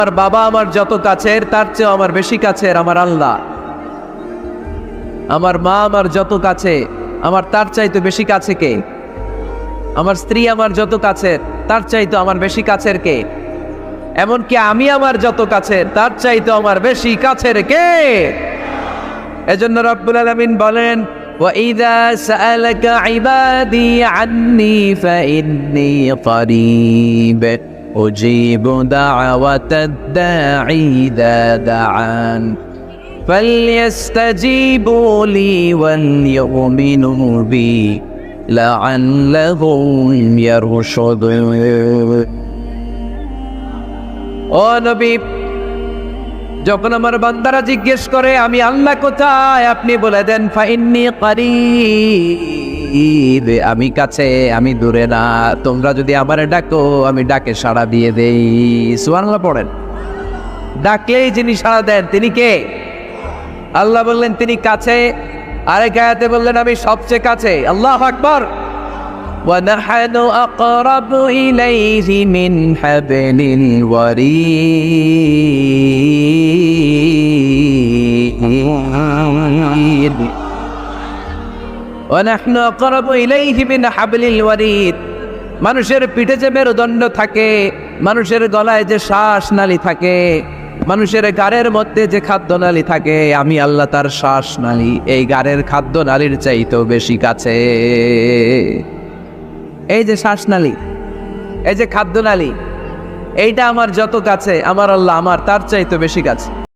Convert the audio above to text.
আমার বাবা আমার যত কাছের তার চেয়ে আমার বেশি কাছের আমার আল্লাহ। আমার মা আমার যত কাছে আমার তার চাইতে বেশি কাছে কে? আমার স্ত্রী আমার যত কাছের তার চাইতে আমার বেশি কাছের কে? এমনকি আমি আমার যত কাছের তার চাইতে আমার বেশি কাছের কে? এজন্য রব্বুল আলামিন বলেন, وَإِذَا سَأَلَكَ عِبَادِي عَنِّي فَإِنِّي قَرِيبٌ أُجِيبُ دَعْوَةَ الدَّاعِ إِذَا دَعَانِ فَلْيَسْتَجِيبُوا لِي وَلْيُؤْمِنُوا بِي لَعَلَّهُمْ يَرْشُدُونَ। ও নবী, যখন আমার বান্দারা জিজ্ঞেস করে আমি আল্লাহ কোথায়, আপনি বলে দেন ফাইন্নী কারীব, আমি কাছে, আমি দূরে না। তোমরা যদি আমারে ডাকো আমি ডাকে সাড়া দিয়ে দেই। সুবহানাল্লাহ পড়েন। ডাকলেই যিনি সাড়া দেন তিনি কে? আল্লাহ বললেন তিনি কাছে। আরেক আয়াতে বললেন আমি সবচেয়ে কাছে। আল্লাহু আকবার। وَنَحْنُ أَقْرَبُ إِلَيْهِ مِنْ حَبْلِ الْوَرِيدِ وَنَحْنُ أَقْرَبُ إِلَيْهِ مِنْ حَبْلِ الْوَرِيدِ। মানুষের পিঠে যে মেরুদণ্ড থাকে, মানুষের গলায় যে শ্বাসনালী থাকে, মানুষের গাড়ের মধ্যে যে খাদ্যনালী থাকে, আমি আল্লাহ তার শ্বাসনালী এই গাড়ের খাদ্যনালীর চাইতেও বেশি কাছে। এই যে শ্বাসনালী, এই যে খাদ্যনালী, এইটা আমার যত কাছে আমার আল্লাহ আমার তার চাইতে বেশি কাছে।